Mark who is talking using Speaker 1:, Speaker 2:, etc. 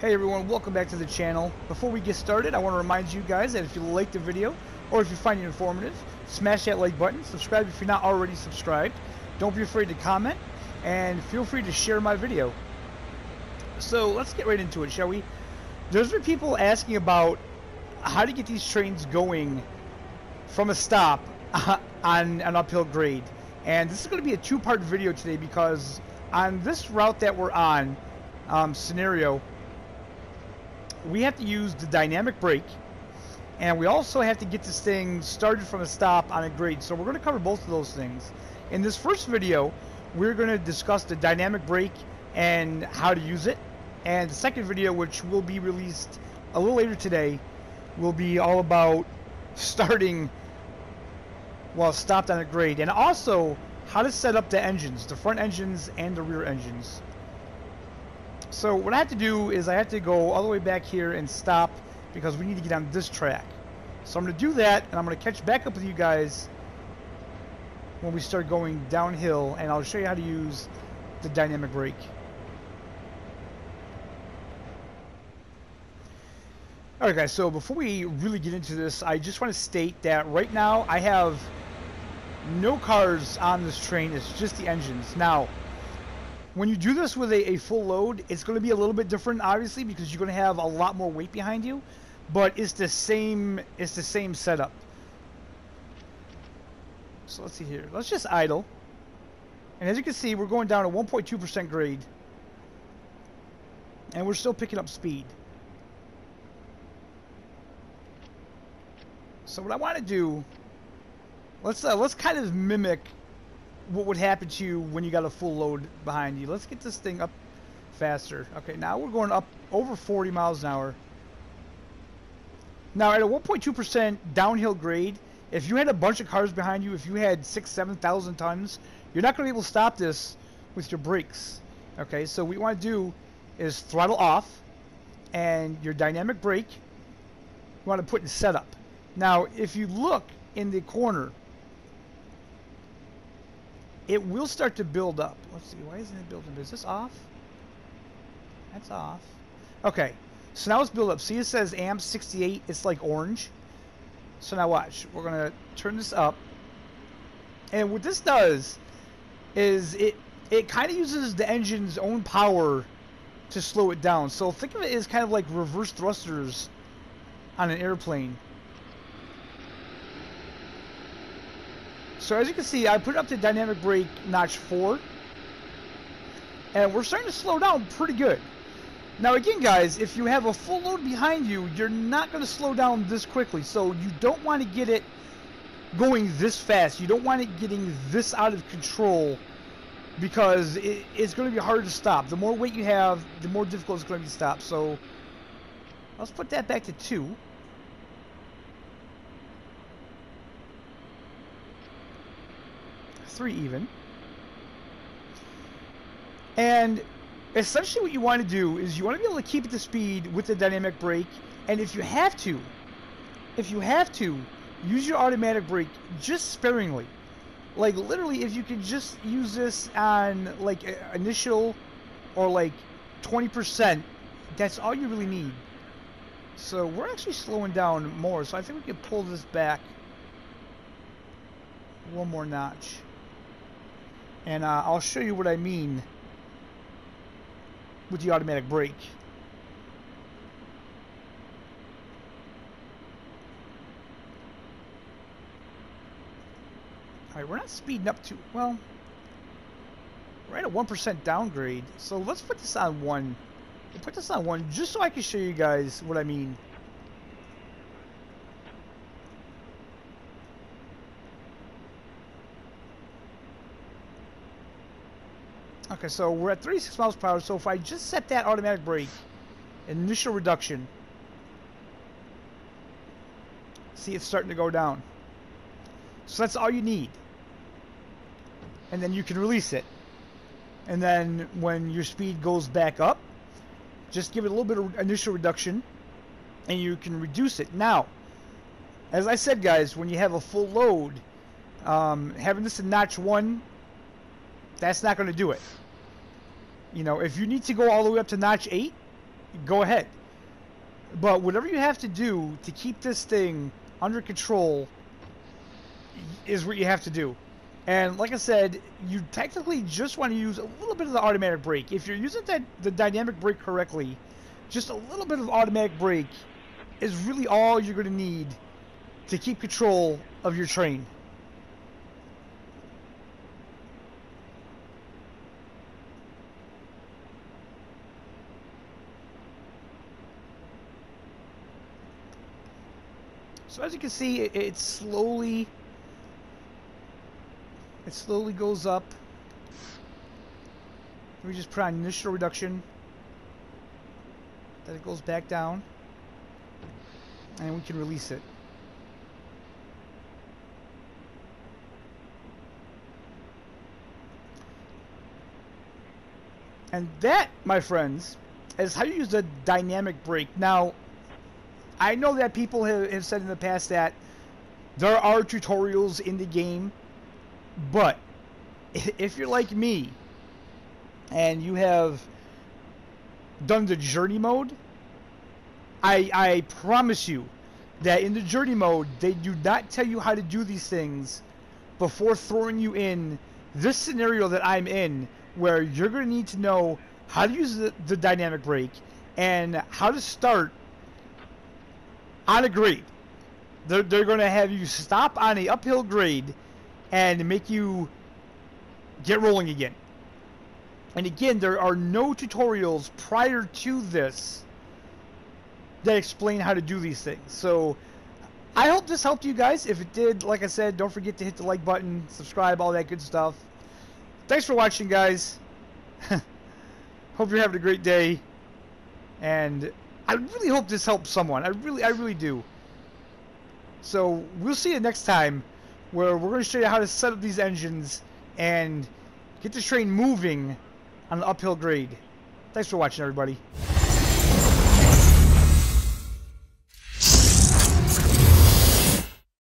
Speaker 1: Hey everyone, welcome back to the channel. Before we get started, I want to remind you guys that if you like the video or if you find it informative, smash that like button, subscribe if you're not already subscribed. Don't be afraid to comment, and feel free to share my video. So let's get right into it, shall we? There's been people asking about how to get these trains going from a stop on an uphill grade. And this is going to be a two-part video today because on this route that we're on, scenario, we have to use the dynamic brake, and we also have to get this thing started from a stop on a grade. So we're going to cover both of those things. In this first video, we're going to discuss the dynamic brake and how to use it. And the second video, which will be released a little later today, will be all about starting while stopped on a grade, and also how to set up the engines, the front engines and the rear engines. So what I have to do is I have to go all the way back here and stop because we need to get on this track. So I'm going to do that, and I'm going to catch back up with you guys when we start going downhill, and I'll show you how to use the dynamic brake. Alright guys, so before we really get into this, I just want to state that right now I have no cars on this train. It's just the engines. Now, when you do this with a full load, it's going to be a little bit different, obviously, because you're going to have a lot more weight behind you, but it's the same setup. So let's see here. Let's just idle. And as you can see, we're going down to 1.2% grade, and we're still picking up speed. So what I want to do, let's kind of mimic what would happen to you when you got a full load behind you. Let's get this thing up faster. Okay, now we're going up over 40 miles an hour. Now at a 1.2% downhill grade, if you had a bunch of cars behind you, if you had 7,000 tons, you're not going to be able to stop this with your brakes. Okay, so what you want to do is throttle off, and your dynamic brake you want to put in setup. Now if you look in the corner, it will start to build up. Let's see, why isn't it building? Is this off? That's off. Okay, so now it's built up. See, it says amp 68. It's like orange. So now watch. We're going to turn this up. And what this does is it kind of uses the engine's own power to slow it down. So think of it as kind of like reverse thrusters on an airplane. So as you can see, I put up the dynamic brake notch 4, and we're starting to slow down pretty good. Now again guys, if you have a full load behind you, you're not going to slow down this quickly. So you don't want to get it going this fast. You don't want it getting this out of control, because it's going to be hard to stop. The more weight you have, the more difficult it's going to be to stop. So let's put that back to 2. Even, and essentially what you want to do is you want to be able to keep it to speed with the dynamic brake, and if you have to use your automatic brake just sparingly. Like literally, if you could just use this on like initial or like 20%, that's all you really need. So we're actually slowing down more, so I think we can pull this back one more notch. And I'll show you what I mean with the automatic brake. Alright, we're not speeding up too well. We're at a 1% downgrade. So let's put this on 1. We'll put this on 1 just so I can show you guys what I mean. Okay, so we're at 36 miles per hour, so if I just set that automatic brake, initial reduction, see it's starting to go down. So that's all you need. And then you can release it. And then when your speed goes back up, just give it a little bit of initial reduction, and you can reduce it. Now, as I said guys, when you have a full load, having this in notch 1, that's not going to do it. You know, if you need to go all the way up to notch 8, go ahead. But whatever you have to do to keep this thing under control is what you have to do. And like I said, you technically just want to use a little bit of the automatic brake. If you're using the dynamic brake correctly, just a little bit of automatic brake is really all you're going to need to keep control of your train. So as you can see, it slowly goes up. We just put on initial reduction. Then it goes back down. And we can release it. And that, my friends, is how you use the dynamic brake. Now, I know that people have said in the past that there are tutorials in the game, but if you're like me and you have done the journey mode, I promise you that in the journey mode they do not tell you how to do these things before throwing you in this scenario that I'm in, where you're going to need to know how to use the dynamic brake and how to start on a grade. They're going to have you stop on a uphill grade and make you get rolling again. And again, there are no tutorials prior to this that explain how to do these things. So I hope this helped you guys. If it did, like I said, don't forget to hit the like button, subscribe, all that good stuff. Thanks for watching, guys. Hope you're having a great day. And I really hope this helps someone. I really do. So we'll see you next time, where we're going to show you how to set up these engines and get the train moving on an uphill grade. Thanks for watching, everybody.